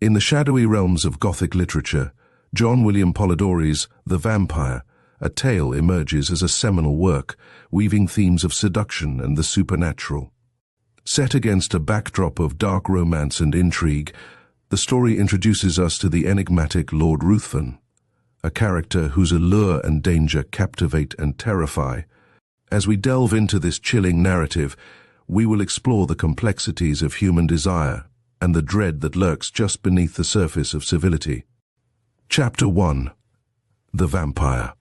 In the shadowy realms of Gothic literature, John William Polidori's The Vampyre, a tale emerges as a seminal work, weaving themes of seduction and the supernatural. Set against a backdrop of dark romance and intrigue, the story introduces us to the enigmatic Lord Ruthven, a character whose allure and danger captivate and terrify. As we delve into this chilling narrative, we will explore the complexities of human desire and the dread that lurks just beneath the surface of civility. Chapter 1. The Vampyre.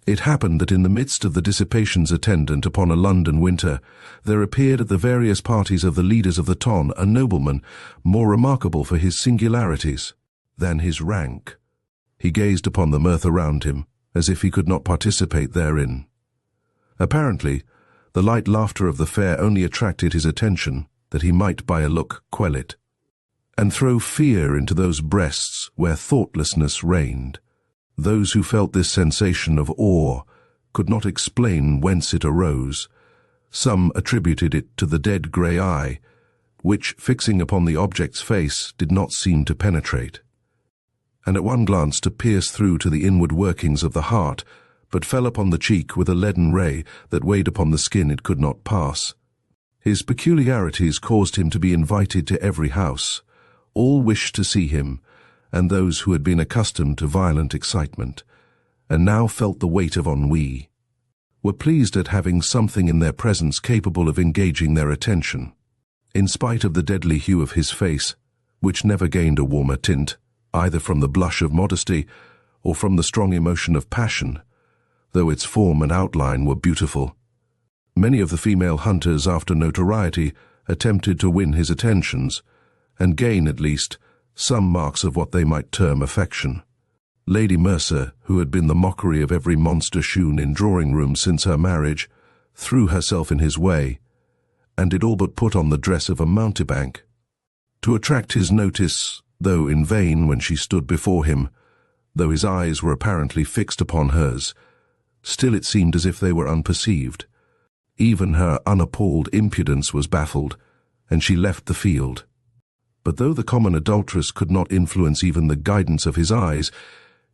It happened that in the midst of the dissipations attendant upon a London winter, there appeared at the various parties of the leaders of the ton a nobleman more remarkable for his singularities than his rank. He gazed upon the mirth around him, as if he could not participate therein. Apparently, the light laughter of the fair only attracted his attention, that he might by a look quell it, and throw fear into those breasts where thoughtlessness reigned. Those who felt this sensation of awe could not explain whence it arose. Some attributed it to the dead grey eye, which, fixing upon the object's face, did not seem to penetrate, and at one glance to pierce through to the inward workings of the heart, but fell upon the cheek with a leaden ray that weighed upon the skin it could not pass. His peculiarities caused him to be invited to every house. All wished to see him, and those who had been accustomed to violent excitement, and now felt the weight of ennui, were pleased at having something in their presence capable of engaging their attention. In spite of the deadly hue of his face, which never gained a warmer tint, either from the blush of modesty or from the strong emotion of passion, though its form and outline were beautiful, many of the female hunters after notoriety attempted to win his attentions, and gain at least some marks of what they might term affection. Lady Mercer, who had been the mockery of every monster shewn in drawing-rooms since her marriage, threw herself in his way, and did all but put on the dress of a mountebank. To attract his notice, though in vain when she stood before him, though his eyes were apparently fixed upon hers, still it seemed as if they were unperceived. Even her unappalled impudence was baffled, and she left the field. But though the common adulteress could not influence even the guidance of his eyes,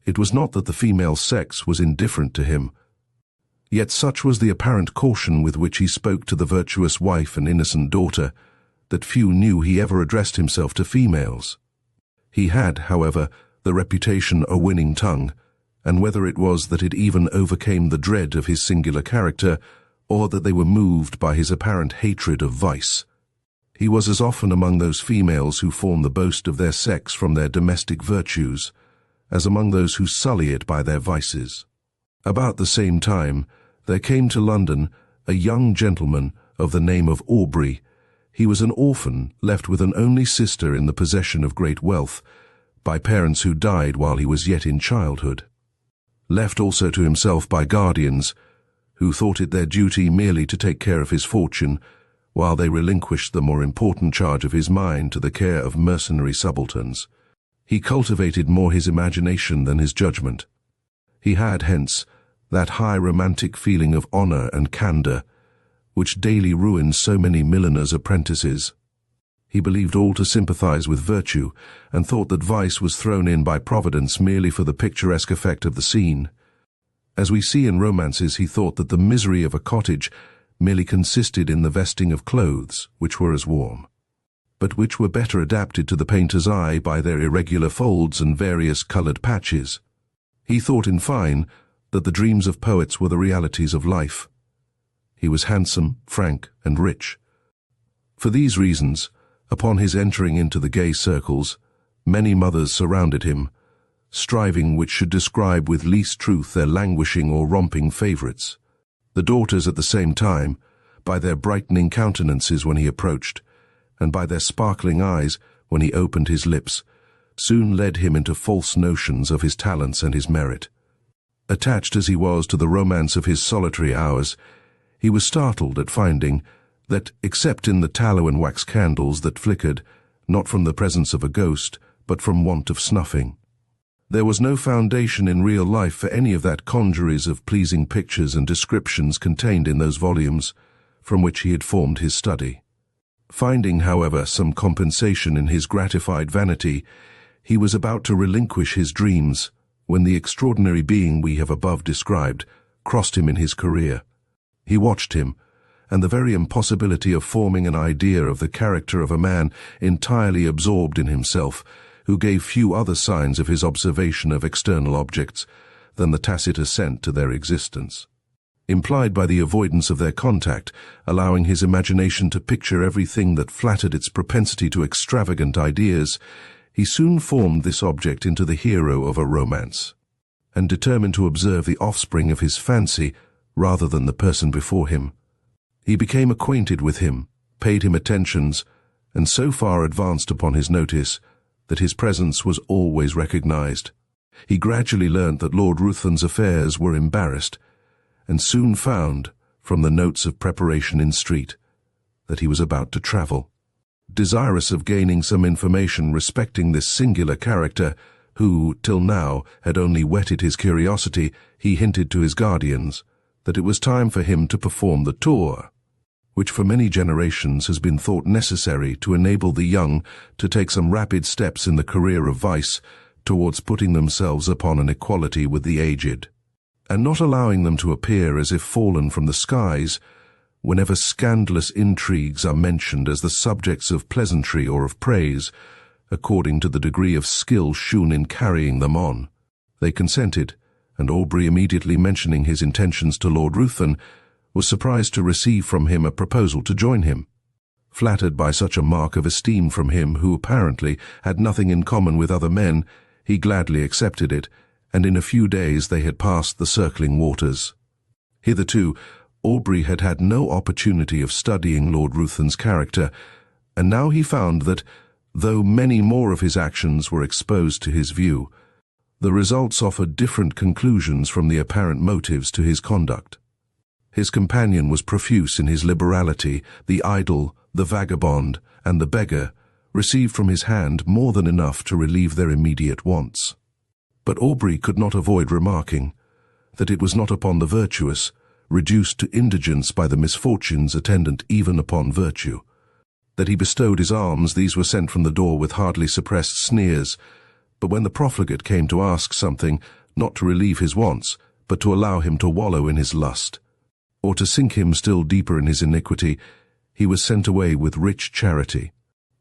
it was not that the female sex was indifferent to him. Yet such was the apparent caution with which he spoke to the virtuous wife and innocent daughter, that few knew he ever addressed himself to females. He had, however, the reputation a winning tongue, and whether it was that it even overcame the dread of his singular character, or that they were moved by his apparent hatred of vice, he was as often among those females who form the boast of their sex from their domestic virtues, as among those who sully it by their vices. About the same time, there came to London a young gentleman of the name of Aubrey. He was an orphan, left with an only sister in the possession of great wealth, by parents who died while he was yet in childhood. Left also to himself by guardians, who thought it their duty merely to take care of his fortune, while they relinquished the more important charge of his mind to the care of mercenary subalterns. He cultivated more his imagination than his judgment. He had, hence, that high romantic feeling of honor and candor, which daily ruins so many milliners' apprentices. He believed all to sympathize with virtue, and thought that vice was thrown in by Providence merely for the picturesque effect of the scene. As we see in romances, he thought that the misery of a cottage merely consisted in the vesting of clothes which were as warm, but which were better adapted to the painter's eye by their irregular folds and various colored patches. He thought, in fine, that the dreams of poets were the realities of life. He was handsome, frank, and rich. For these reasons, upon his entering into the gay circles, many mothers surrounded him, striving which should describe with least truth their languishing or romping favorites. The daughters at the same time, by their brightening countenances when he approached, and by their sparkling eyes when he opened his lips, soon led him into false notions of his talents and his merit. Attached as he was to the romance of his solitary hours, he was startled at finding that, except in the tallow and wax candles that flickered, not from the presence of a ghost, but from want of snuffing, there was no foundation in real life for any of that congeries of pleasing pictures and descriptions contained in those volumes from which he had formed his study. Finding, however, some compensation in his gratified vanity, he was about to relinquish his dreams when the extraordinary being we have above described crossed him in his career. He watched him, and the very impossibility of forming an idea of the character of a man entirely absorbed in himself, who gave few other signs of his observation of external objects than the tacit assent to their existence, implied by the avoidance of their contact, allowing his imagination to picture everything that flattered its propensity to extravagant ideas. He soon formed this object into the hero of a romance, and determined to observe the offspring of his fancy rather than the person before him. He became acquainted with him, paid him attentions, and so far advanced upon his notice that his presence was always recognized. He gradually learnt that Lord Ruthven's affairs were embarrassed, and soon found, from the notes of preparation in street, that he was about to travel. Desirous of gaining some information respecting this singular character, who, till now, had only whetted his curiosity, he hinted to his guardians that it was time for him to perform the tour, which for many generations has been thought necessary to enable the young to take some rapid steps in the career of vice towards putting themselves upon an equality with the aged, and not allowing them to appear as if fallen from the skies whenever scandalous intrigues are mentioned as the subjects of pleasantry or of praise, according to the degree of skill shewn in carrying them on. They consented, and Aubrey, immediately mentioning his intentions to Lord Ruthven, was surprised to receive from him a proposal to join him. Flattered by such a mark of esteem from him who apparently had nothing in common with other men, he gladly accepted it, and in a few days they had passed the circling waters. Hitherto, Aubrey had had no opportunity of studying Lord Ruthven's character, and now he found that, though many more of his actions were exposed to his view, the results offered different conclusions from the apparent motives to his conduct. His companion was profuse in his liberality. The idle, the vagabond, and the beggar received from his hand more than enough to relieve their immediate wants. But Aubrey could not avoid remarking that it was not upon the virtuous, reduced to indigence by the misfortunes attendant even upon virtue, that he bestowed his alms. These were sent from the door with hardly suppressed sneers, but when the profligate came to ask something, not to relieve his wants, but to allow him to wallow in his lust, or to sink him still deeper in his iniquity, he was sent away with rich charity.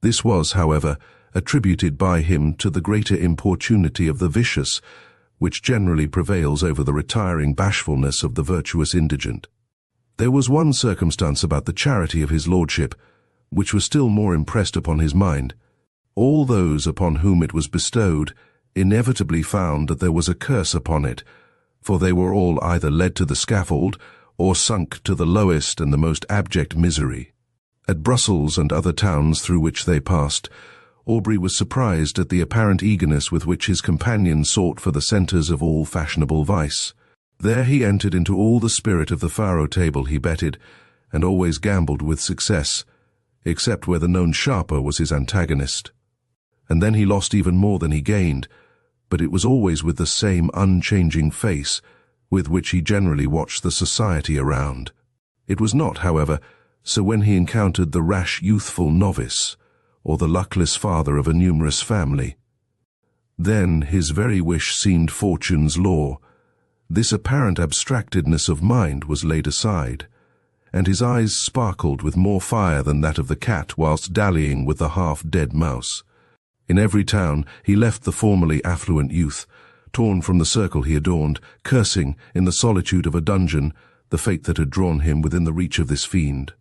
This was, however, attributed by him to the greater importunity of the vicious, which generally prevails over the retiring bashfulness of the virtuous indigent. There was one circumstance about the charity of his lordship which was still more impressed upon his mind. All those upon whom it was bestowed inevitably found that there was a curse upon it, for they were all either led to the scaffold or sunk to the lowest and the most abject misery. At Brussels and other towns through which they passed, Aubrey was surprised at the apparent eagerness with which his companion sought for the centres of all fashionable vice. There he entered into all the spirit of the faro table he betted, and always gambled with success, except where the known sharper was his antagonist. And then he lost even more than he gained, but it was always with the same unchanging face with which he generally watched the society around. It was not, however, so when he encountered the rash youthful novice, or the luckless father of a numerous family. Then his very wish seemed fortune's law. This apparent abstractedness of mind was laid aside, and his eyes sparkled with more fire than that of the cat whilst dallying with the half-dead mouse. In every town he left the formerly affluent youth, torn from the circle he adorned, cursing, in the solitude of a dungeon, the fate that had drawn him within the reach of this fiend,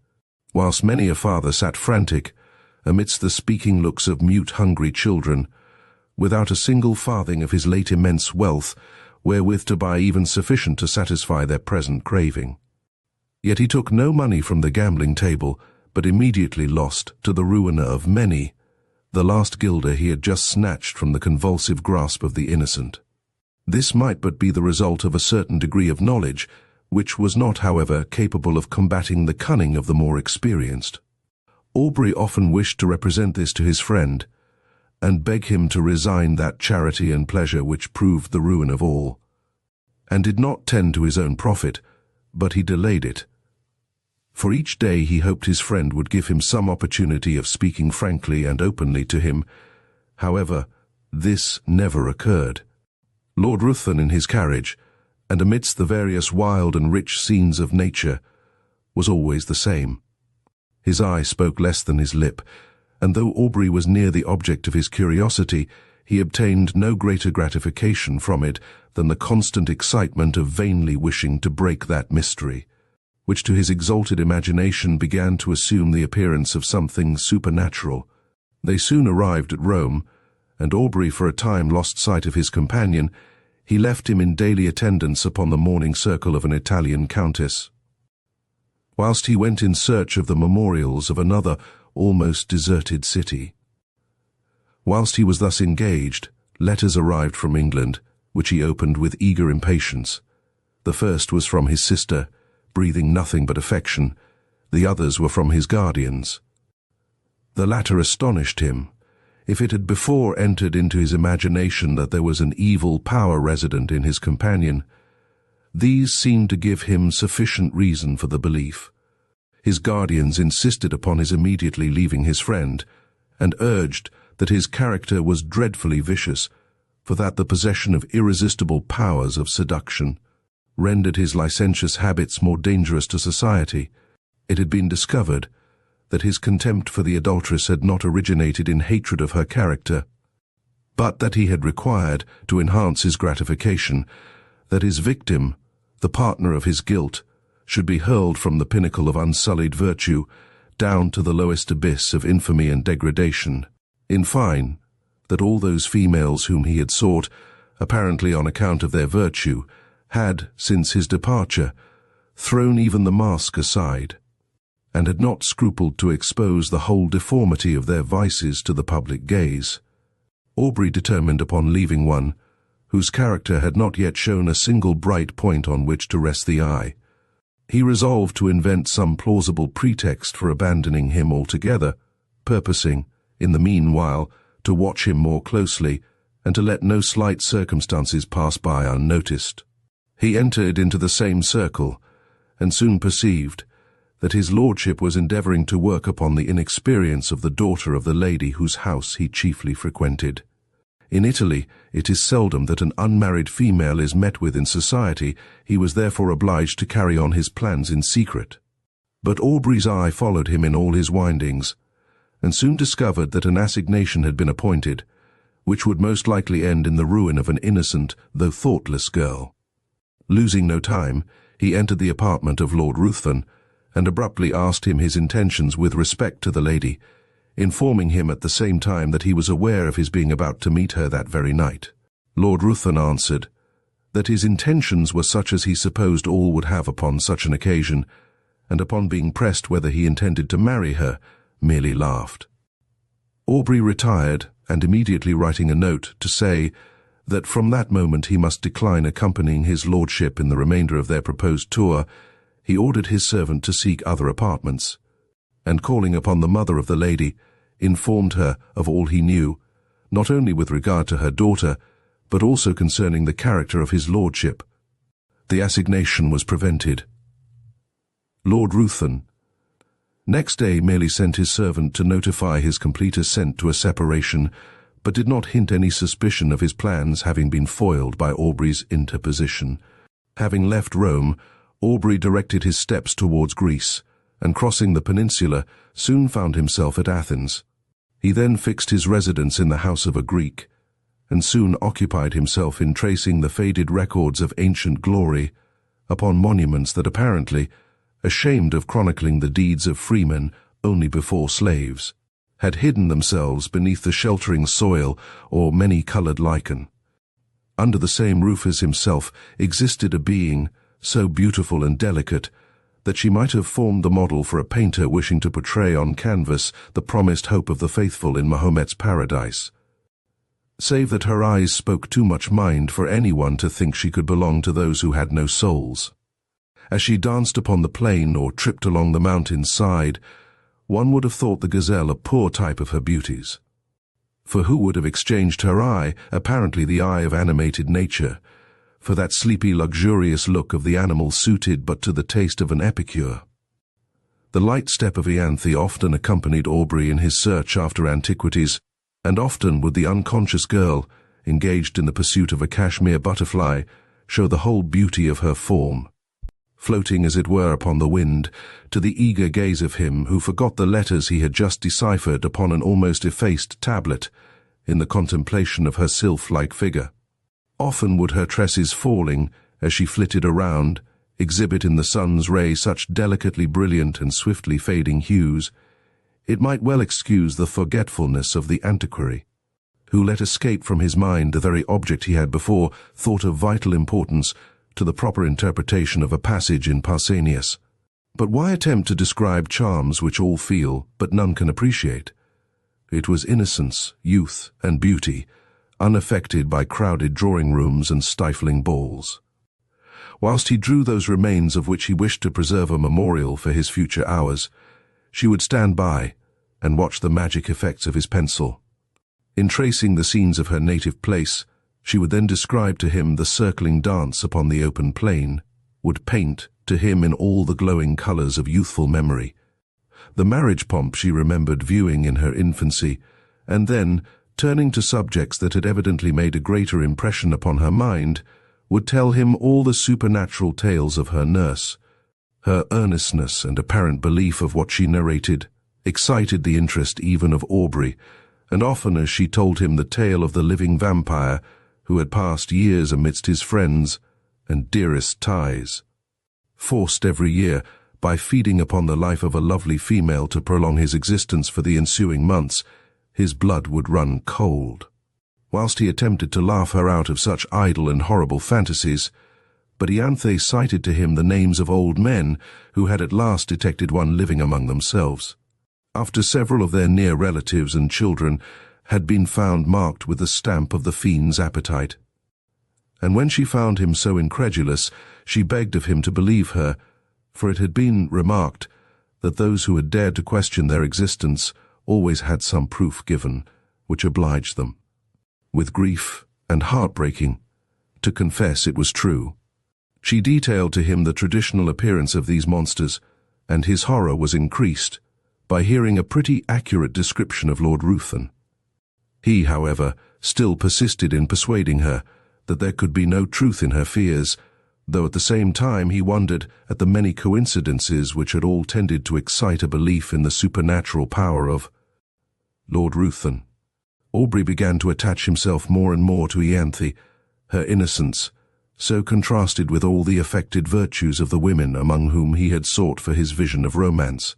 whilst many a father sat frantic, amidst the speaking looks of mute hungry children, without a single farthing of his late immense wealth, wherewith to buy even sufficient to satisfy their present craving. Yet he took no money from the gambling table, but immediately lost, to the ruin of many, the last guilder he had just snatched from the convulsive grasp of the innocent. This might but be the result of a certain degree of knowledge, which was not, however, capable of combating the cunning of the more experienced. Aubrey often wished to represent this to his friend, and beg him to resign that charity and pleasure which proved the ruin of all, and did not tend to his own profit, but he delayed it. For each day he hoped his friend would give him some opportunity of speaking frankly and openly to him. However, this never occurred. Lord Ruthven in his carriage, and amidst the various wild and rich scenes of nature, was always the same. His eye spoke less than his lip, and though Aubrey was near the object of his curiosity, he obtained no greater gratification from it than the constant excitement of vainly wishing to break that mystery, which to his exalted imagination began to assume the appearance of something supernatural. They soon arrived at Rome, and Aubrey for a time lost sight of his companion. He left him in daily attendance upon the morning circle of an Italian countess, whilst he went in search of the memorials of another almost deserted city. Whilst he was thus engaged, letters arrived from England, which he opened with eager impatience. The first was from his sister, breathing nothing but affection. The others were from his guardians. The latter astonished him. If it had before entered into his imagination that there was an evil power resident in his companion, these seemed to give him sufficient reason for the belief. His guardians insisted upon his immediately leaving his friend, and urged that his character was dreadfully vicious, for that the possession of irresistible powers of seduction rendered his licentious habits more dangerous to society. It had been discovered that his contempt for the adulteress had not originated in hatred of her character, but that he had required, to enhance his gratification, that his victim, the partner of his guilt, should be hurled from the pinnacle of unsullied virtue down to the lowest abyss of infamy and degradation. In fine, that all those females whom he had sought, apparently on account of their virtue, had, since his departure, thrown even the mask aside, and had not scrupled to expose the whole deformity of their vices to the public gaze. Aubrey determined upon leaving one whose character had not yet shown a single bright point on which to rest the eye. He resolved to invent some plausible pretext for abandoning him altogether, purposing, in the meanwhile, to watch him more closely and to let no slight circumstances pass by unnoticed. He entered into the same circle, and soon perceived that his lordship was endeavouring to work upon the inexperience of the daughter of the lady whose house he chiefly frequented. In Italy, it is seldom that an unmarried female is met with in society. He was therefore obliged to carry on his plans in secret. But Aubrey's eye followed him in all his windings, and soon discovered that an assignation had been appointed, which would most likely end in the ruin of an innocent, though thoughtless girl. Losing no time, he entered the apartment of Lord Ruthven, and abruptly asked him his intentions with respect to the lady, informing him at the same time that he was aware of his being about to meet her that very night. Lord Ruthven answered that his intentions were such as he supposed all would have upon such an occasion, and upon being pressed whether he intended to marry her, merely laughed. Aubrey retired, and immediately writing a note to say that from that moment he must decline accompanying his lordship in the remainder of their proposed tour, he ordered his servant to seek other apartments, and calling upon the mother of the lady, informed her of all he knew, not only with regard to her daughter, but also concerning the character of his lordship. The assignation was prevented. Lord Ruthven next day merely sent his servant to notify his complete assent to a separation, but did not hint any suspicion of his plans having been foiled by Aubrey's interposition. Having left Rome, Aubrey directed his steps towards Greece, and crossing the peninsula, soon found himself at Athens. He then fixed his residence in the house of a Greek, and soon occupied himself in tracing the faded records of ancient glory upon monuments that apparently, ashamed of chronicling the deeds of freemen only before slaves, had hidden themselves beneath the sheltering soil or many-coloured lichen. Under the same roof as himself existed a being so beautiful and delicate that she might have formed the model for a painter wishing to portray on canvas the promised hope of the faithful in Mahomet's paradise, save that her eyes spoke too much mind for anyone to think she could belong to those who had no souls. As she danced upon the plain or tripped along the mountain's side, one would have thought the gazelle a poor type of her beauties. For who would have exchanged her eye, apparently the eye of animated nature, for that sleepy, luxurious look of the animal suited but to the taste of an epicure? The light step of Ianthe often accompanied Aubrey in his search after antiquities, and often would the unconscious girl, engaged in the pursuit of a cashmere butterfly, show the whole beauty of her form, floating as it were upon the wind, to the eager gaze of him who forgot the letters he had just deciphered upon an almost effaced tablet, in the contemplation of her sylph-like figure. Often would her tresses falling, as she flitted around, exhibit in the sun's ray such delicately brilliant and swiftly fading hues, it might well excuse the forgetfulness of the antiquary, who let escape from his mind the very object he had before thought of vital importance to the proper interpretation of a passage in Pausanias. But why attempt to describe charms which all feel, but none can appreciate? It was innocence, youth, and beauty, unaffected by crowded drawing rooms and stifling balls. Whilst he drew those remains of which he wished to preserve a memorial for his future hours, she would stand by and watch the magic effects of his pencil. In tracing the scenes of her native place, she would then describe to him the circling dance upon the open plain, would paint to him in all the glowing colours of youthful memory the marriage pomp she remembered viewing in her infancy, and then, turning to subjects that had evidently made a greater impression upon her mind, would tell him all the supernatural tales of her nurse. Her earnestness and apparent belief of what she narrated excited the interest even of Aubrey, and often as she told him the tale of the living vampire who had passed years amidst his friends and dearest ties, forced every year, by feeding upon the life of a lovely female to prolong his existence for the ensuing months, his blood would run cold. Whilst he attempted to laugh her out of such idle and horrible fantasies, but Ianthe cited to him the names of old men who had at last detected one living among themselves, after several of their near relatives and children had been found marked with the stamp of the fiend's appetite. And when she found him so incredulous, she begged of him to believe her, for it had been remarked that those who had dared to question their existence always had some proof given, which obliged them, with grief and heartbreaking, to confess it was true. She detailed to him the traditional appearance of these monsters, and his horror was increased by hearing a pretty accurate description of Lord Ruthven. He, however, still persisted in persuading her that there could be no truth in her fears, though at the same time he wondered at the many coincidences which had all tended to excite a belief in the supernatural power of Lord Ruthven. Aubrey began to attach himself more and more to Ianthe, her innocence, so contrasted with all the affected virtues of the women among whom he had sought for his vision of romance,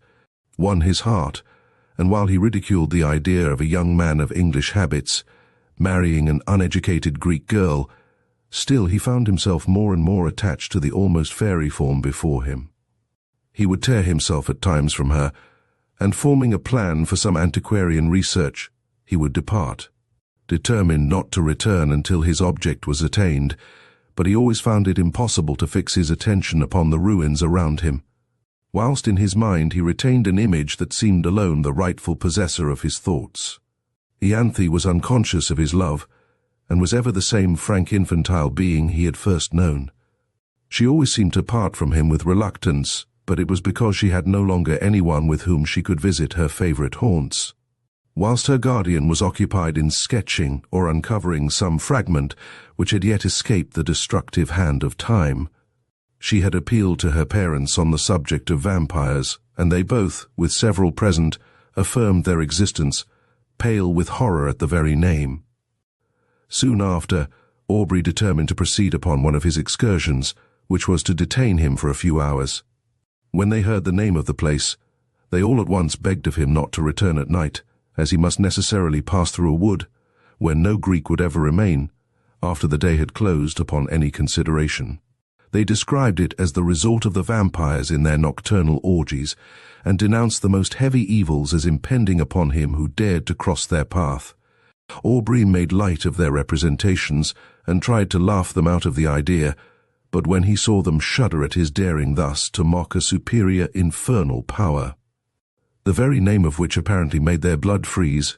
won his heart, and while he ridiculed the idea of a young man of English habits marrying an uneducated Greek girl, still he found himself more and more attached to the almost fairy form before him. He would tear himself at times from her, and forming a plan for some antiquarian research, he would depart, determined not to return until his object was attained, but he always found it impossible to fix his attention upon the ruins around him, whilst in his mind he retained an image that seemed alone the rightful possessor of his thoughts. Ianthe was unconscious of his love, and was ever the same frank infantile being he had first known. She always seemed to part from him with reluctance, but it was because she had no longer anyone with whom she could visit her favourite haunts. Whilst her guardian was occupied in sketching or uncovering some fragment which had yet escaped the destructive hand of time, she had appealed to her parents on the subject of vampires, and they both, with several present, affirmed their existence, pale with horror at the very name. Soon after, Aubrey determined to proceed upon one of his excursions, which was to detain him for a few hours. When they heard the name of the place, they all at once begged of him not to return at night, as he must necessarily pass through a wood, where no Greek would ever remain, after the day had closed upon any consideration. They described it as the resort of the vampires in their nocturnal orgies, and denounced the most heavy evils as impending upon him who dared to cross their path. Aubrey made light of their representations and tried to laugh them out of the idea, but when he saw them shudder at his daring thus to mock a superior infernal power, the very name of which apparently made their blood freeze,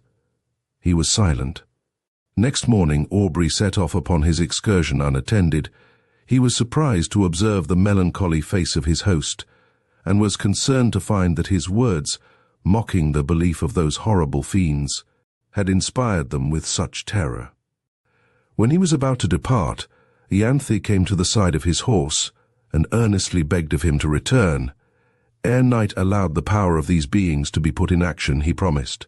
he was silent. Next morning Aubrey set off upon his excursion unattended. He was surprised to observe the melancholy face of his host, and was concerned to find that his words, mocking the belief of those horrible fiends, had inspired them with such terror. When he was about to depart, Ianthe came to the side of his horse and earnestly begged of him to return. Ere night allowed the power of these beings to be put in action, he promised.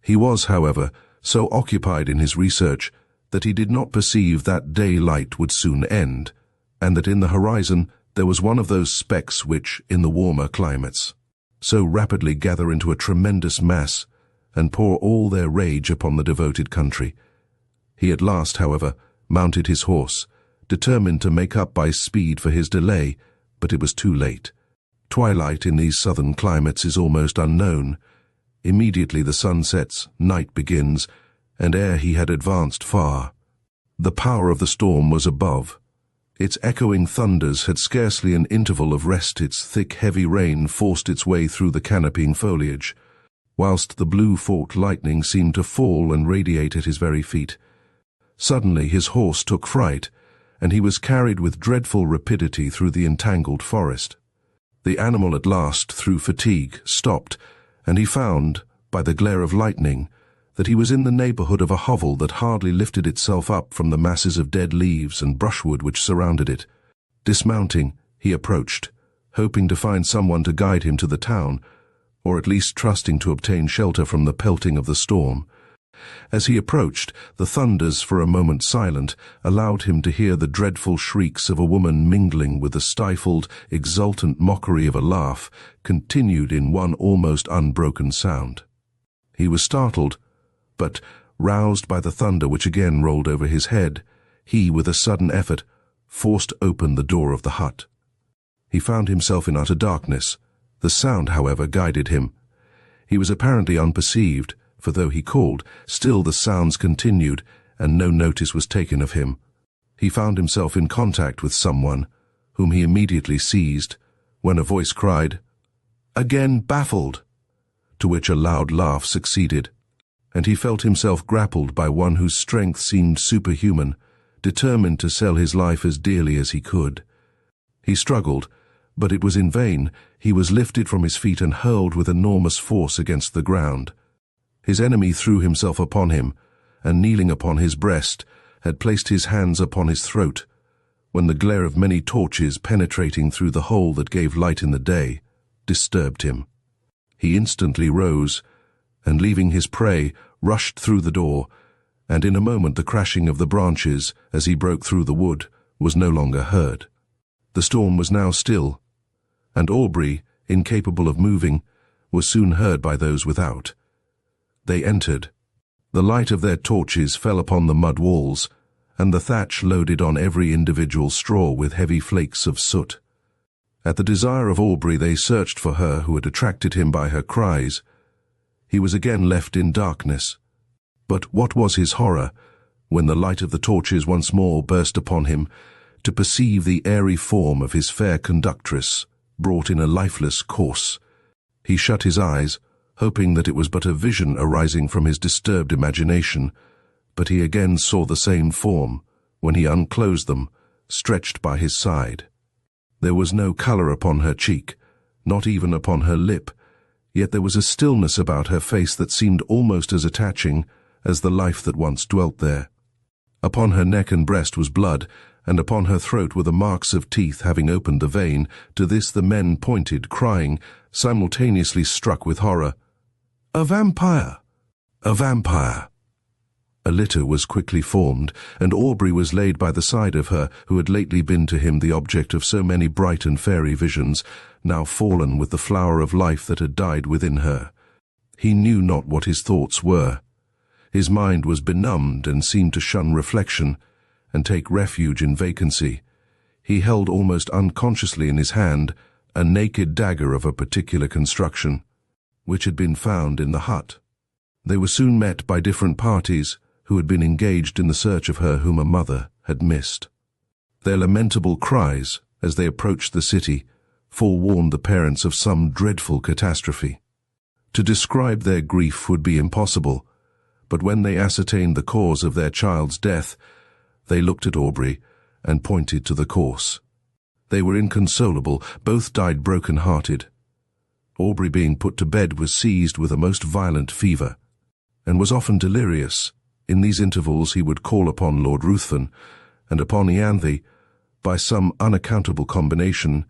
He was, however, so occupied in his research that he did not perceive that daylight would soon end, and that in the horizon there was one of those specks which, in the warmer climates, so rapidly gather into a tremendous mass and pour all their rage upon the devoted country. He at last, however, mounted his horse, determined to make up by speed for his delay, but it was too late. Twilight in these southern climates is almost unknown. Immediately the sun sets, night begins, and ere he had advanced far, the power of the storm was above. Its echoing thunders had scarcely an interval of rest. Its thick, heavy rain forced its way through the canopying foliage, whilst the blue forked lightning seemed to fall and radiate at his very feet. Suddenly his horse took fright, and he was carried with dreadful rapidity through the entangled forest. The animal at last, through fatigue, stopped, and he found, by the glare of lightning, that he was in the neighborhood of a hovel that hardly lifted itself up from the masses of dead leaves and brushwood which surrounded it. Dismounting, he approached, hoping to find someone to guide him to the town, or at least trusting to obtain shelter from the pelting of the storm. As he approached, the thunders, for a moment silent, allowed him to hear the dreadful shrieks of a woman mingling with the stifled, exultant mockery of a laugh, continued in one almost unbroken sound. He was startled, but, roused by the thunder which again rolled over his head, he, with a sudden effort, forced open the door of the hut. He found himself in utter darkness. The sound, however, guided him. He was apparently unperceived, for though he called, still the sounds continued, and no notice was taken of him. He found himself in contact with someone, whom he immediately seized, when a voice cried, "Again baffled!" to which a loud laugh succeeded, and he felt himself grappled by one whose strength seemed superhuman, determined to sell his life as dearly as he could. He struggled, but it was in vain. He was lifted from his feet and hurled with enormous force against the ground. His enemy threw himself upon him, and kneeling upon his breast, had placed his hands upon his throat, when the glare of many torches penetrating through the hole that gave light in the day, disturbed him. He instantly rose, and leaving his prey, rushed through the door, and in a moment the crashing of the branches, as he broke through the wood, was no longer heard. The storm was now still, and Aubrey, incapable of moving, was soon heard by those without. They entered. The light of their torches fell upon the mud walls, and the thatch loaded on every individual straw with heavy flakes of soot. At the desire of Aubrey they searched for her who had attracted him by her cries. He was again left in darkness. But what was his horror, when the light of the torches once more burst upon him, to perceive the airy form of his fair conductress, brought in a lifeless corse. He shut his eyes, hoping that it was but a vision arising from his disturbed imagination, but he again saw the same form, when he unclosed them, stretched by his side. There was no colour upon her cheek, not even upon her lip, yet there was a stillness about her face that seemed almost as attaching as the life that once dwelt there. Upon her neck and breast was blood, and upon her throat were the marks of teeth having opened the vein. To this the men pointed, crying, simultaneously struck with horror, "A vampire! A vampire!" A litter was quickly formed, and Aubrey was laid by the side of her who had lately been to him the object of so many bright and fairy visions, now fallen with the flower of life that had died within her. He knew not what his thoughts were. His mind was benumbed and seemed to shun reflection, and take refuge in vacancy. He held almost unconsciously in his hand a naked dagger of a particular construction, which had been found in the hut. They were soon met by different parties who had been engaged in the search of her whom a mother had missed. Their lamentable cries, as they approached the city, forewarned the parents of some dreadful catastrophe. To describe their grief would be impossible, but when they ascertained the cause of their child's death, they looked at Aubrey and pointed to the corse. They were inconsolable, both died broken-hearted. Aubrey, being put to bed, was seized with a most violent fever, and was often delirious. In these intervals he would call upon Lord Ruthven, and upon Ianthe. By some unaccountable combination,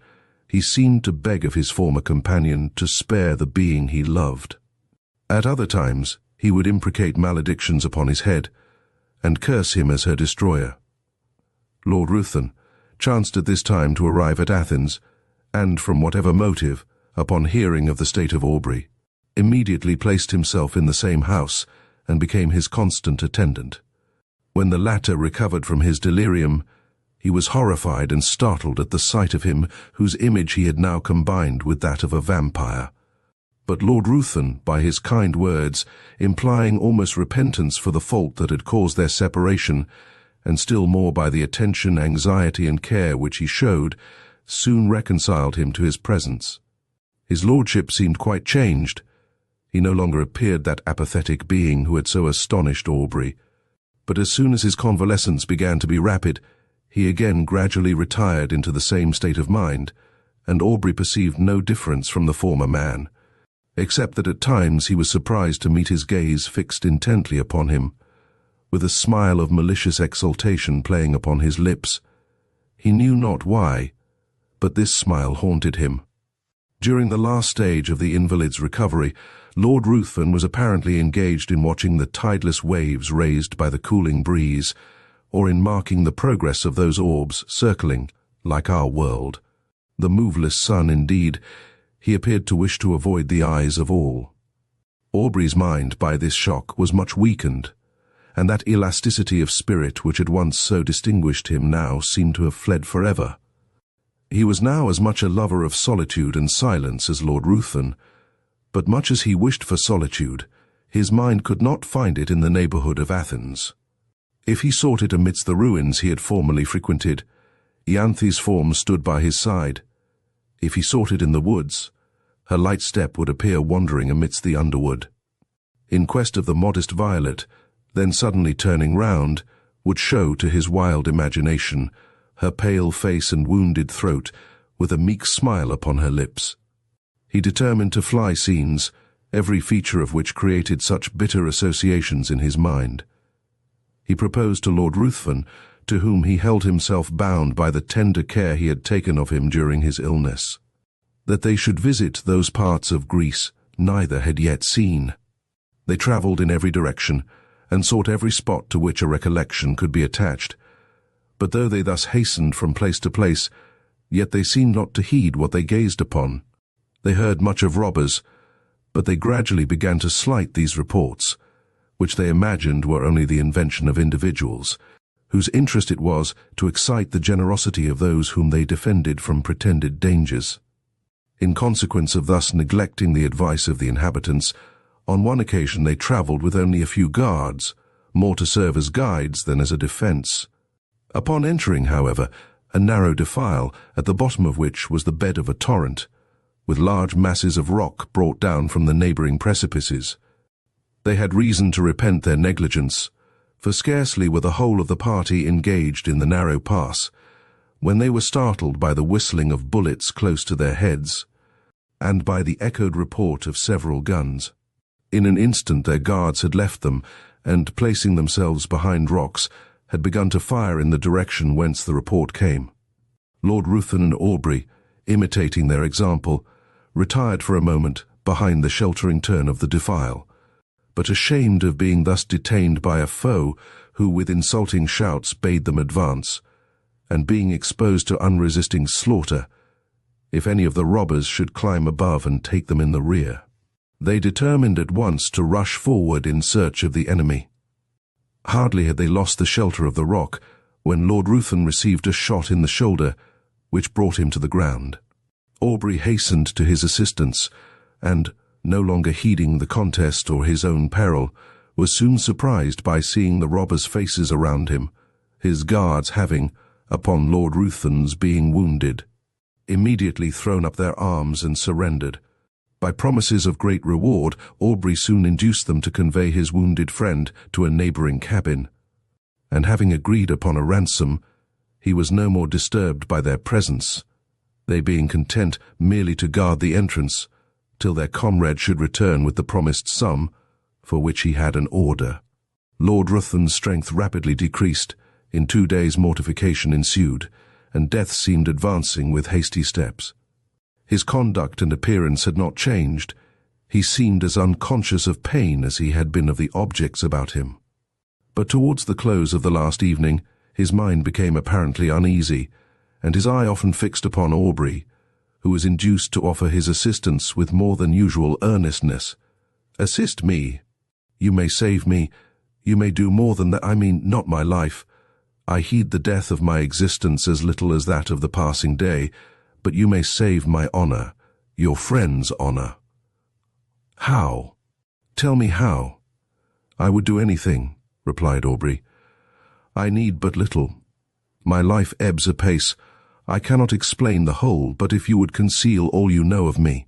he seemed to beg of his former companion to spare the being he loved. At other times he would imprecate maledictions upon his head, and curse him as her destroyer. Lord Ruthven chanced at this time to arrive at Athens, and, from whatever motive, upon hearing of the state of Aubrey, immediately placed himself in the same house and became his constant attendant. When the latter recovered from his delirium, he was horrified and startled at the sight of him whose image he had now combined with that of a vampire. But Lord Ruthven, by his kind words, implying almost repentance for the fault that had caused their separation, and still more by the attention, anxiety, and care which he showed, soon reconciled him to his presence. His lordship seemed quite changed. He no longer appeared that apathetic being who had so astonished Aubrey. But as soon as his convalescence began to be rapid, he again gradually retired into the same state of mind, and Aubrey perceived no difference from the former man, except that at times he was surprised to meet his gaze fixed intently upon him, with a smile of malicious exultation playing upon his lips. He knew not why, but this smile haunted him. During the last stage of the invalid's recovery, Lord Ruthven was apparently engaged in watching the tideless waves raised by the cooling breeze, or in marking the progress of those orbs circling, like our world, the moveless sun. Indeed, he appeared to wish to avoid the eyes of all. Aubrey's mind by this shock was much weakened, and that elasticity of spirit which had once so distinguished him now seemed to have fled forever. He was now as much a lover of solitude and silence as Lord Ruthven, but much as he wished for solitude, his mind could not find it in the neighborhood of Athens. If he sought it amidst the ruins he had formerly frequented, Ianthe's form stood by his side. If he sought it in the woods, her light step would appear wandering amidst the underwood. In quest of the modest Violet, then suddenly turning round, would show to his wild imagination her pale face and wounded throat, with a meek smile upon her lips. He determined to fly scenes, every feature of which created such bitter associations in his mind. He proposed to Lord Ruthven, to whom he held himself bound by the tender care he had taken of him during his illness, that they should visit those parts of Greece neither had yet seen. They travelled in every direction, and sought every spot to which a recollection could be attached. But though they thus hastened from place to place, yet they seemed not to heed what they gazed upon. They heard much of robbers, but they gradually began to slight these reports, which they imagined were only the invention of individuals, whose interest it was to excite the generosity of those whom they defended from pretended dangers. In consequence of thus neglecting the advice of the inhabitants, on one occasion they travelled with only a few guards, more to serve as guides than as a defence. Upon entering, however, a narrow defile, at the bottom of which was the bed of a torrent, with large masses of rock brought down from the neighbouring precipices, they had reason to repent their negligence, for scarcely were the whole of the party engaged in the narrow pass, when they were startled by the whistling of bullets close to their heads, and by the echoed report of several guns. In an instant their guards had left them, and, placing themselves behind rocks, had begun to fire in the direction whence the report came. Lord Ruthven and Aubrey, imitating their example, retired for a moment behind the sheltering turn of the defile, but ashamed of being thus detained by a foe who with insulting shouts bade them advance, and being exposed to unresisting slaughter, if any of the robbers should climb above and take them in the rear. They determined at once to rush forward in search of the enemy. Hardly had they lost the shelter of the rock when Lord Ruthven received a shot in the shoulder, which brought him to the ground. Aubrey hastened to his assistance, and, no longer heeding the contest or his own peril, was soon surprised by seeing the robbers' faces around him, his guards having, upon Lord Ruthven's being wounded, immediately thrown up their arms and surrendered. By promises of great reward, Aubrey soon induced them to convey his wounded friend to a neighbouring cabin, and having agreed upon a ransom, he was no more disturbed by their presence, they being content merely to guard the entrance till their comrade should return with the promised sum, for which he had an order. Lord Ruthven's strength rapidly decreased. In 2 days mortification ensued, and death seemed advancing with hasty steps. His conduct and appearance had not changed. He seemed as unconscious of pain as he had been of the objects about him. But towards the close of the last evening, his mind became apparently uneasy, and his eye often fixed upon Aubrey, who was induced to offer his assistance with more than usual earnestness. "Assist me. You may save me. You may do more than that. I mean, not my life. I heed the death of my existence as little as that of the passing day, but you may save my honor, your friend's honor." "How? Tell me how." "I would do anything," replied Aubrey. "I need but little. My life ebbs apace. I cannot explain the whole, but if you would conceal all you know of me,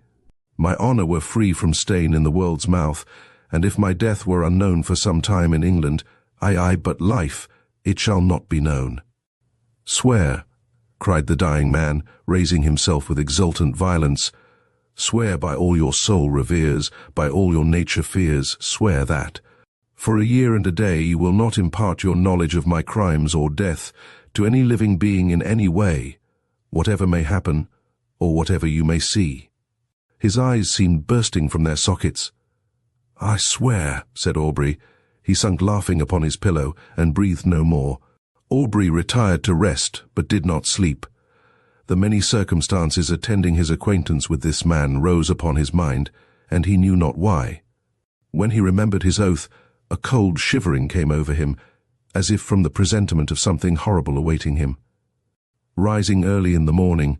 my honor were free from stain in the world's mouth, and if my death were unknown for some time in England, but life, it shall not be known." "Swear," cried the dying man, raising himself with exultant violence. "Swear by all your soul reveres, by all your nature fears, swear that. For a year and a day you will not impart your knowledge of my crimes or death to any living being in any way, whatever may happen, or whatever you may see." His eyes seemed bursting from their sockets. "I swear," said Aubrey. He sunk laughing upon his pillow, and breathed no more. Aubrey retired to rest, but did not sleep. The many circumstances attending his acquaintance with this man rose upon his mind, and he knew not why. When he remembered his oath, a cold shivering came over him, as if from the presentiment of something horrible awaiting him. Rising early in the morning,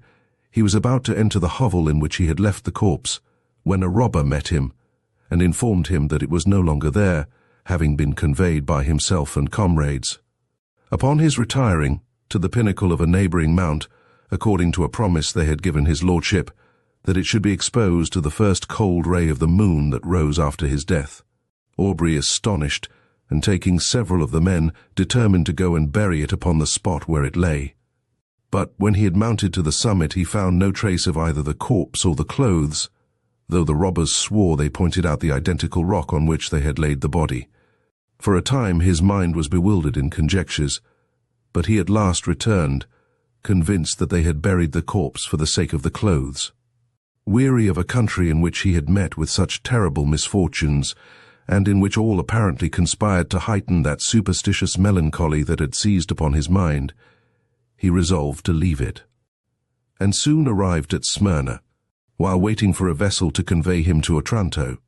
he was about to enter the hovel in which he had left the corpse, when a robber met him, and informed him that it was no longer there, having been conveyed by himself and comrades. Upon his retiring to the pinnacle of a neighbouring mount, according to a promise they had given his lordship, that it should be exposed to the first cold ray of the moon that rose after his death, Aubrey, astonished, and taking several of the men, determined to go and bury it upon the spot where it lay. But when he had mounted to the summit, he found no trace of either the corpse or the clothes, though the robbers swore they pointed out the identical rock on which they had laid the body. For a time his mind was bewildered in conjectures, but he at last returned, convinced that they had buried the corpse for the sake of the clothes. Weary of a country in which he had met with such terrible misfortunes, and in which all apparently conspired to heighten that superstitious melancholy that had seized upon his mind, he resolved to leave it, and soon arrived at Smyrna. While waiting for a vessel to convey him to Otranto,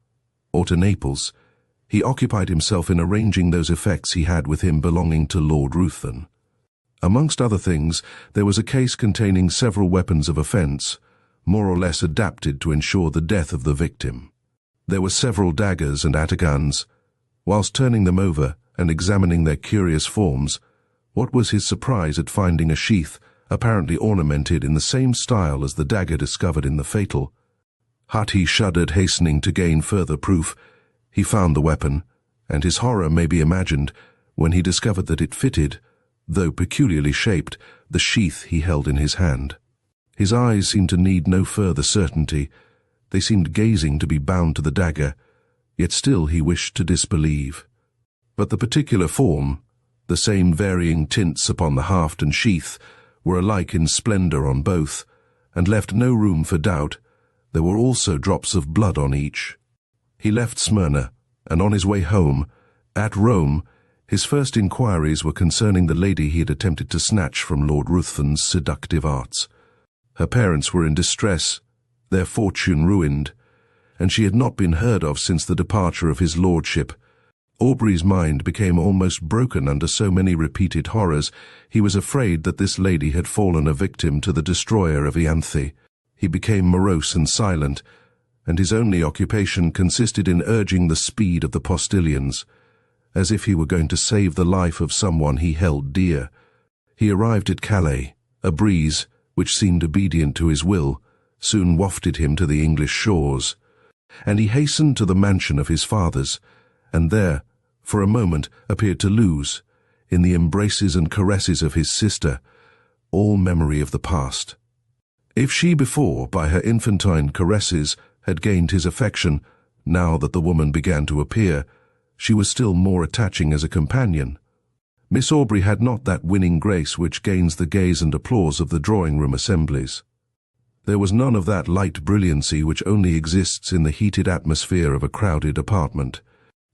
or to Naples, he occupied himself in arranging those effects he had with him belonging to Lord Ruthven. Amongst other things, there was a case containing several weapons of offence, more or less adapted to ensure the death of the victim. There were several daggers and atagans. Whilst turning them over and examining their curious forms, what was his surprise at finding a sheath apparently ornamented in the same style as the dagger discovered in the fatal. He shuddered, hastening to gain further proof. He found the weapon, and his horror may be imagined when he discovered that it fitted, though peculiarly shaped, the sheath he held in his hand. His eyes seemed to need no further certainty. They seemed gazing to be bound to the dagger, yet still he wished to disbelieve. But the particular form, the same varying tints upon the haft and sheath, were alike in splendour on both, and left no room for doubt. There were also drops of blood on each. He left Smyrna, and on his way home, at Rome, his first inquiries were concerning the lady he had attempted to snatch from Lord Ruthven's seductive arts. Her parents were in distress, their fortune ruined, and she had not been heard of since the departure of his lordship. Aubrey's mind became almost broken under so many repeated horrors. He was afraid that this lady had fallen a victim to the destroyer of Ianthe. He became morose and silent, and his only occupation consisted in urging the speed of the postilions, as if he were going to save the life of someone he held dear. He arrived at Calais. A breeze, which seemed obedient to his will, soon wafted him to the English shores, and he hastened to the mansion of his fathers, and there, for a moment, appeared to lose, in the embraces and caresses of his sister, all memory of the past. If she before, by her infantine caresses, had gained his affection, now that the woman began to appear, she was still more attaching as a companion. Miss Aubrey had not that winning grace which gains the gaze and applause of the drawing-room assemblies. There was none of that light brilliancy which only exists in the heated atmosphere of a crowded apartment.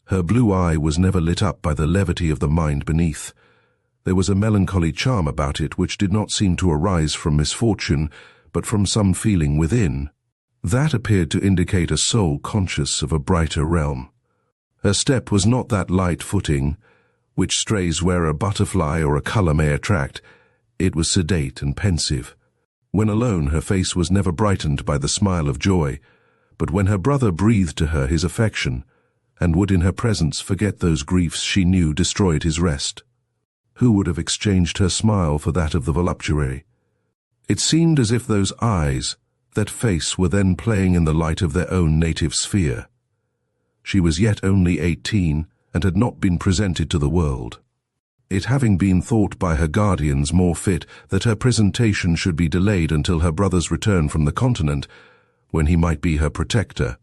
Her blue eye was never lit up by the levity of the mind beneath. There was a melancholy charm about it which did not seem to arise from misfortune, but from some feeling within. That appeared to indicate a soul conscious of a brighter realm. Her step was not that light footing which strays where a butterfly or a colour may attract. It was sedate and pensive. When alone, her face was never brightened by the smile of joy, but when her brother breathed to her his affection, and would in her presence forget those griefs she knew destroyed his rest. Who would have exchanged her smile for that of the voluptuary? It seemed as if those eyes, that face, were then playing in the light of their own native sphere. She was yet only 18, and had not been presented to the world. It having been thought by her guardians more fit that her presentation should be delayed until her brother's return from the continent, when he might be her protector,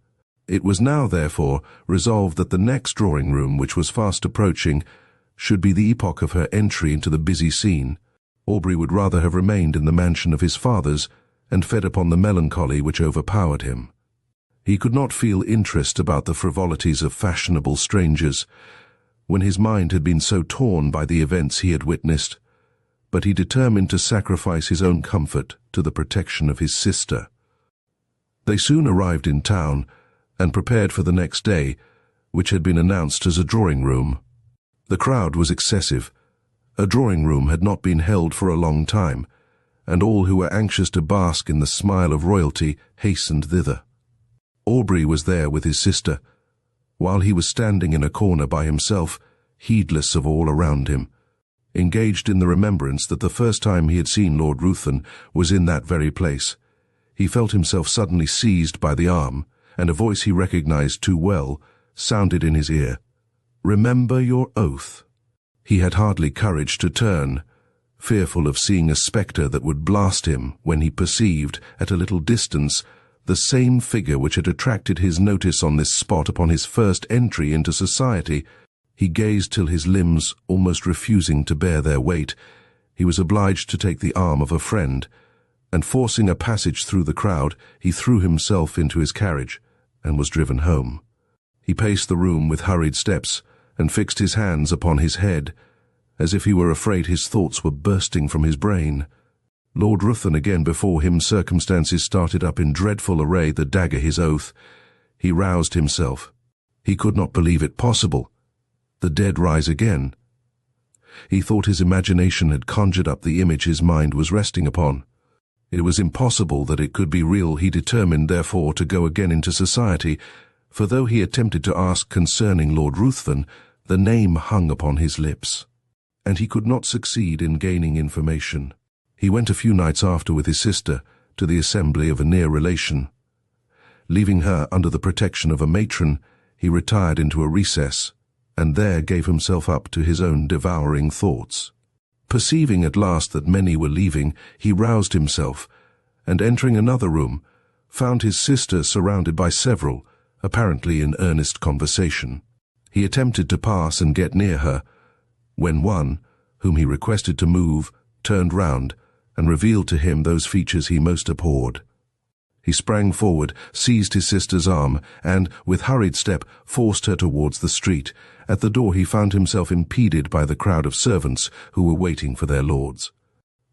it was now, therefore, resolved that the next drawing-room, which was fast approaching, should be the epoch of her entry into the busy scene. Aubrey would rather have remained in the mansion of his fathers and fed upon the melancholy which overpowered him. He could not feel interest about the frivolities of fashionable strangers, when his mind had been so torn by the events he had witnessed, but he determined to sacrifice his own comfort to the protection of his sister. They soon arrived in town, and prepared for the next day, which had been announced as a drawing-room. The crowd was excessive. A drawing-room had not been held for a long time, and all who were anxious to bask in the smile of royalty hastened thither. Aubrey was there with his sister, while he was standing in a corner by himself, heedless of all around him, engaged in the remembrance that the first time he had seen Lord Ruthven was in that very place. He felt himself suddenly seized by the arm, and a voice he recognized too well sounded in his ear. "Remember your oath." He had hardly courage to turn, fearful of seeing a spectre that would blast him, when he perceived, at a little distance, the same figure which had attracted his notice on this spot upon his first entry into society. He gazed till his limbs, almost refusing to bear their weight, he was obliged to take the arm of a friend, and forcing a passage through the crowd, he threw himself into his carriage, and was driven home. He paced the room with hurried steps, and fixed his hands upon his head, as if he were afraid his thoughts were bursting from his brain. Lord Ruthven again before him, circumstances started up in dreadful array, the dagger his oath. He roused himself. He could not believe it possible. The dead rise again. He thought his imagination had conjured up the image his mind was resting upon. It was impossible that it could be real. He determined, therefore, to go again into society, for though he attempted to ask concerning Lord Ruthven, the name hung upon his lips, and he could not succeed in gaining information. He went a few nights after with his sister to the assembly of a near relation. Leaving her under the protection of a matron, he retired into a recess, and there gave himself up to his own devouring thoughts. Perceiving at last that many were leaving, he roused himself, and entering another room, found his sister surrounded by several, apparently in earnest conversation. He attempted to pass and get near her, when one, whom he requested to move, turned round, and revealed to him those features he most abhorred. He sprang forward, seized his sister's arm, and, with hurried step, forced her towards the street. At the door he found himself impeded by the crowd of servants who were waiting for their lords.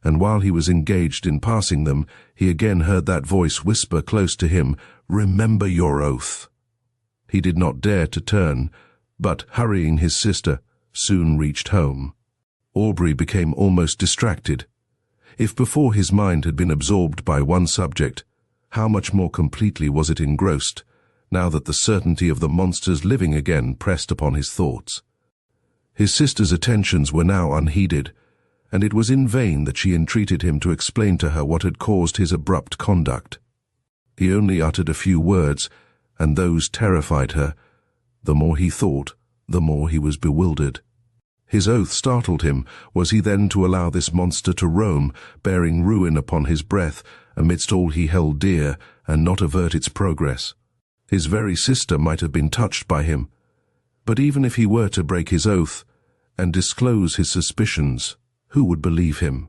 And while he was engaged in passing them, he again heard that voice whisper close to him, "Remember your oath." He did not dare to turn, but, hurrying his sister, soon reached home. Aubrey became almost distracted. If before his mind had been absorbed by one subject, how much more completely was it engrossed, now that the certainty of the monster's living again pressed upon his thoughts. His sister's attentions were now unheeded, and it was in vain that she entreated him to explain to her what had caused his abrupt conduct. He only uttered a few words, and those terrified her. The more he thought, the more he was bewildered. His oath startled him. Was he then to allow this monster to roam, bearing ruin upon his breath, amidst all he held dear, and not avert its progress? His very sister might have been touched by him. But even if he were to break his oath, and disclose his suspicions, who would believe him?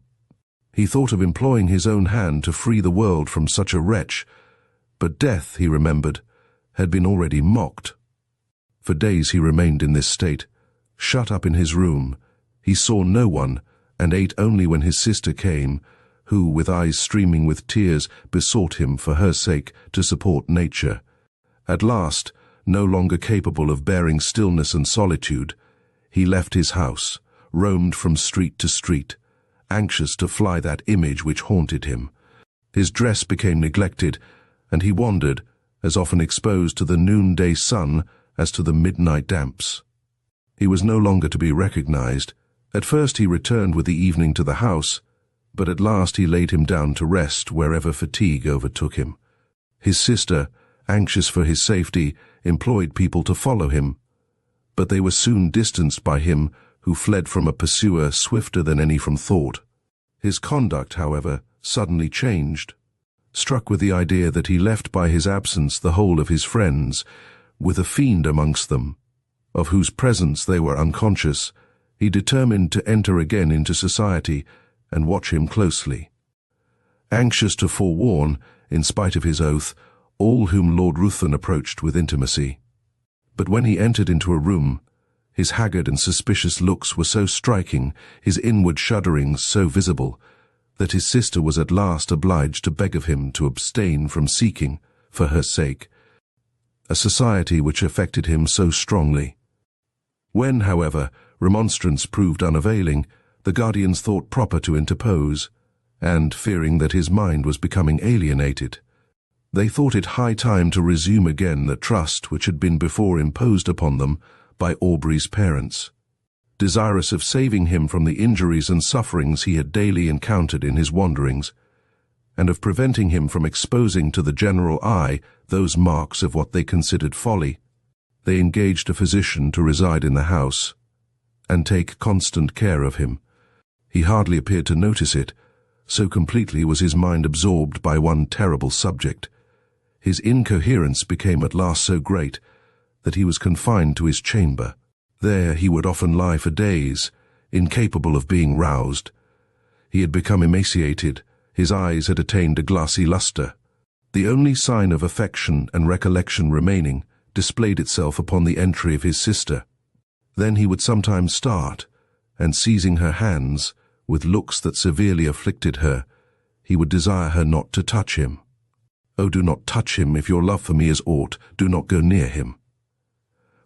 He thought of employing his own hand to free the world from such a wretch, but death, he remembered, had been already mocked. For days he remained in this state, shut up in his room. He saw no one, and ate only when his sister came, who, with eyes streaming with tears, besought him for her sake to support nature. At last, no longer capable of bearing stillness and solitude, he left his house, roamed from street to street, anxious to fly that image which haunted him. His dress became neglected, and he wandered, as often exposed to the noonday sun as to the midnight damps. He was no longer to be recognized. At first he returned with the evening to the house, but at last he laid him down to rest wherever fatigue overtook him. His sister, anxious for his safety, employed people to follow him, but they were soon distanced by him who fled from a pursuer swifter than any from thought. His conduct, however, suddenly changed. Struck with the idea that he left by his absence the whole of his friends, with a fiend amongst them, of whose presence they were unconscious, he determined to enter again into society and watch him closely. Anxious to forewarn, in spite of his oath, all whom Lord Ruthven approached with intimacy. But when he entered into a room, his haggard and suspicious looks were so striking, his inward shudderings so visible, that his sister was at last obliged to beg of him to abstain from seeking, for her sake, a society which affected him so strongly. When, however, remonstrance proved unavailing, the guardians thought proper to interpose, and, fearing that his mind was becoming alienated, they thought it high time to resume again the trust which had been before imposed upon them by Aubrey's parents. Desirous of saving him from the injuries and sufferings he had daily encountered in his wanderings, and of preventing him from exposing to the general eye those marks of what they considered folly, they engaged a physician to reside in the house and take constant care of him. He hardly appeared to notice it, so completely was his mind absorbed by one terrible subject. His incoherence became at last so great that he was confined to his chamber. There he would often lie for days, incapable of being roused. He had become emaciated, his eyes had attained a glassy luster. The only sign of affection and recollection remaining displayed itself upon the entry of his sister. Then he would sometimes start, and seizing her hands, with looks that severely afflicted her, he would desire her not to touch him. "Oh, do not touch him, if your love for me is aught, do not go near him."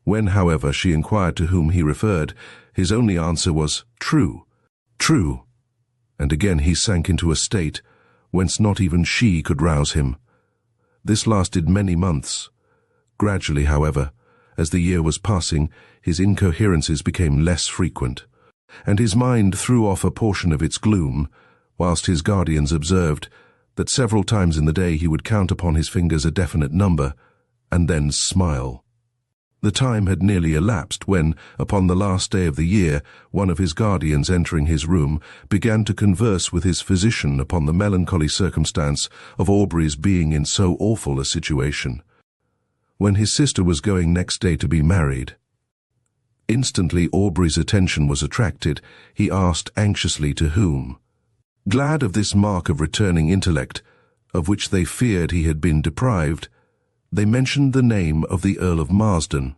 When, however, she inquired to whom he referred, his only answer was, "True, true," and again he sank into a state whence not even she could rouse him. This lasted many months. Gradually, however, as the year was passing, his incoherences became less frequent, and his mind threw off a portion of its gloom, whilst his guardians observed that several times in the day he would count upon his fingers a definite number, and then smile. The time had nearly elapsed when, upon the last day of the year, one of his guardians entering his room began to converse with his physician upon the melancholy circumstance of Aubrey's being in so awful a situation, when his sister was going next day to be married. Instantly Aubrey's attention was attracted. He asked anxiously to whom. Glad of this mark of returning intellect, of which they feared he had been deprived, they mentioned the name of the Earl of Marsden.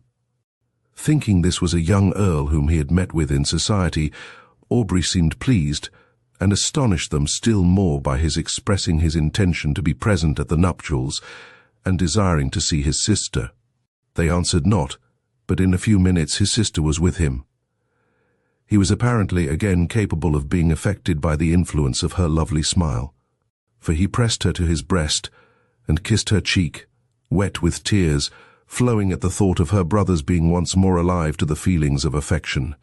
Thinking this was a young earl whom he had met with in society, Aubrey seemed pleased, and astonished them still more by his expressing his intention to be present at the nuptials, and desiring to see his sister. They answered not, but in a few minutes his sister was with him. He was apparently again capable of being affected by the influence of her lovely smile, for he pressed her to his breast and kissed her cheek, wet with tears, flowing at the thought of her brothers being once more alive to the feelings of affection.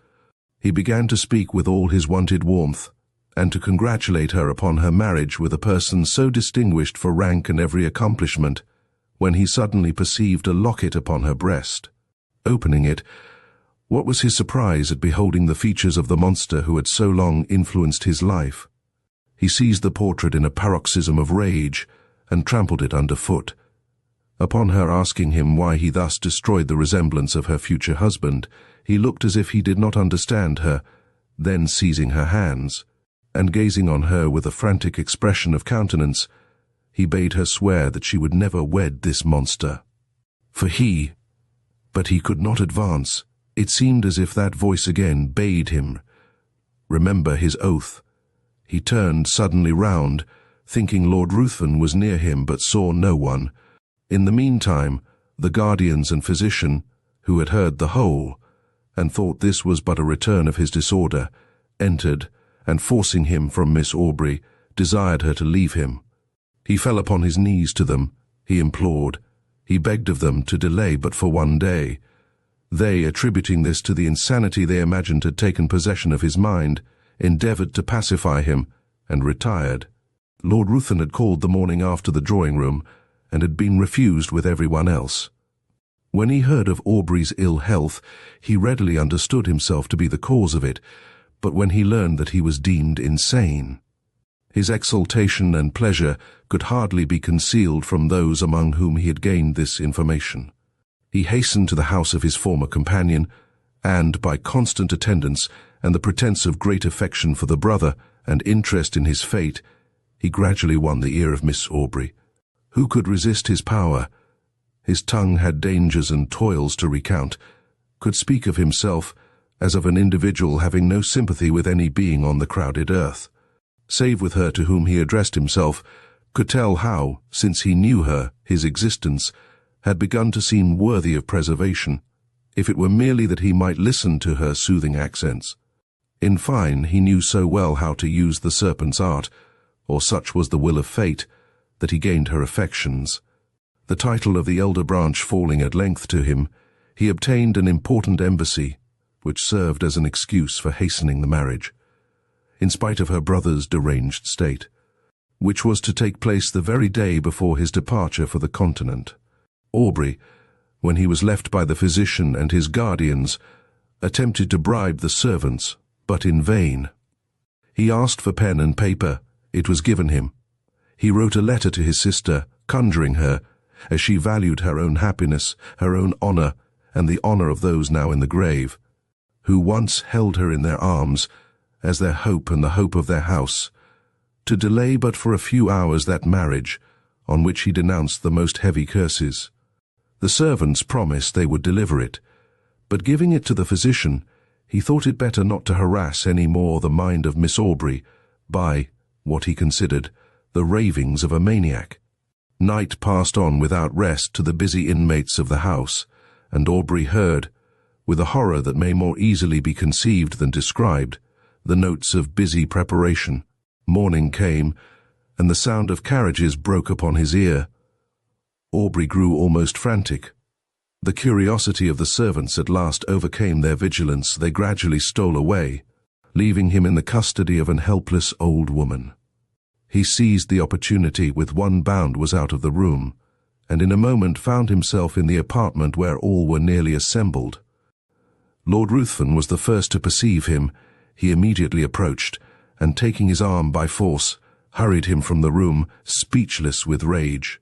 He began to speak with all his wonted warmth, and to congratulate her upon her marriage with a person so distinguished for rank and every accomplishment, when he suddenly perceived a locket upon her breast. Opening it, What was his surprise at beholding the features of the monster who had so long influenced his life? He seized the portrait in a paroxysm of rage and trampled it underfoot. Upon her asking him why he thus destroyed the resemblance of her future husband, he looked as if he did not understand her, then seizing her hands, and gazing on her with a frantic expression of countenance, he bade her swear that she would never wed this monster. But he could not advance. It seemed as if that voice again bade him remember his oath. He turned suddenly round, thinking Lord Ruthven was near him, but saw no one. In the meantime, the guardians and physician, who had heard the whole, and thought this was but a return of his disorder, entered, and forcing him from Miss Aubrey, desired her to leave him. He fell upon his knees to them, he implored, he begged of them to delay but for one day. They, attributing this to the insanity they imagined had taken possession of his mind, endeavoured to pacify him, and retired. Lord Ruthven had called the morning after the drawing-room, and had been refused with everyone else. When he heard of Aubrey's ill health, he readily understood himself to be the cause of it, but when he learned that he was deemed insane, his exultation and pleasure could hardly be concealed from those among whom he had gained this information. He hastened to the house of his former companion, and, by constant attendance and the pretence of great affection for the brother and interest in his fate, he gradually won the ear of Miss Aubrey. Who could resist his power? His tongue had dangers and toils to recount, could speak of himself as of an individual having no sympathy with any being on the crowded earth, save with her to whom he addressed himself, could tell how, since he knew her, his existence had begun to seem worthy of preservation, if it were merely that he might listen to her soothing accents. In fine, he knew so well how to use the serpent's art, or such was the will of fate, that he gained her affections. The title of the elder branch falling at length to him, he obtained an important embassy, which served as an excuse for hastening the marriage, in spite of her brother's deranged state, which was to take place the very day before his departure for the continent. Aubrey, when he was left by the physician and his guardians, attempted to bribe the servants, but in vain. He asked for pen and paper. It was given him. He wrote a letter to his sister, conjuring her, as she valued her own happiness, her own honour, and the honour of those now in the grave, who once held her in their arms, as their hope and the hope of their house, to delay but for a few hours that marriage, on which he denounced the most heavy curses. The servants promised they would deliver it, but giving it to the physician, he thought it better not to harass any more the mind of Miss Aubrey by, what he considered, the ravings of a maniac. Night passed on without rest to the busy inmates of the house, and Aubrey heard, with a horror that may more easily be conceived than described, the notes of busy preparation. Morning came, and the sound of carriages broke upon his ear. Aubrey grew almost frantic. The curiosity of the servants at last overcame their vigilance. They gradually stole away, leaving him in the custody of an helpless old woman. He seized the opportunity, with one bound was out of the room, and in a moment found himself in the apartment where all were nearly assembled. Lord Ruthven was the first to perceive him. He immediately approached, and taking his arm by force, hurried him from the room, speechless with rage.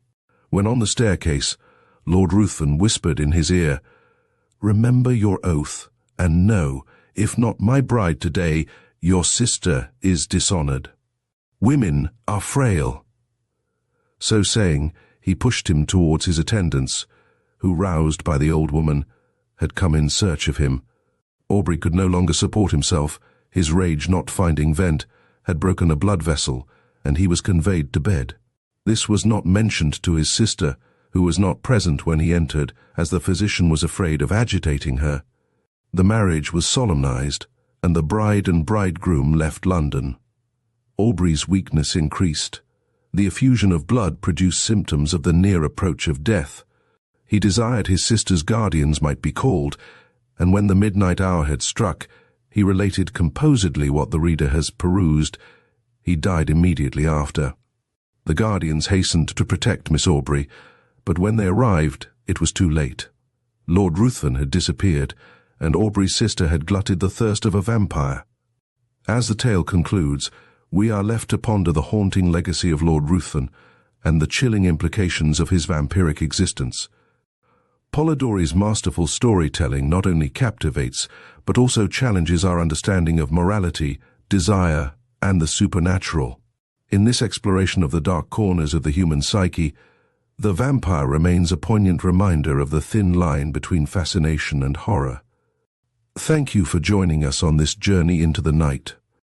When on the staircase, Lord Ruthven whispered in his ear, "Remember your oath, and know, if not my bride today, your sister is dishonoured. Women are frail." So saying, he pushed him towards his attendants, who, roused by the old woman, had come in search of him. Aubrey could no longer support himself. His rage, not finding vent, had broken a blood vessel, and he was conveyed to bed. This was not mentioned to his sister, who was not present when he entered, as the physician was afraid of agitating her. The marriage was solemnized, and the bride and bridegroom left London. Aubrey's weakness increased. The effusion of blood produced symptoms of the near approach of death. He desired his sister's guardians might be called, and when the midnight hour had struck, he related composedly what the reader has perused. He died immediately after. The guardians hastened to protect Miss Aubrey, but when they arrived, it was too late. Lord Ruthven had disappeared, and Aubrey's sister had glutted the thirst of a vampire. As the tale concludes, we are left to ponder the haunting legacy of Lord Ruthven and the chilling implications of his vampiric existence. Polidori's masterful storytelling not only captivates, but also challenges our understanding of morality, desire, and the supernatural. In this exploration of the dark corners of the human psyche, The Vampyre remains a poignant reminder of the thin line between fascination and horror. Thank you for joining us on this journey into the night.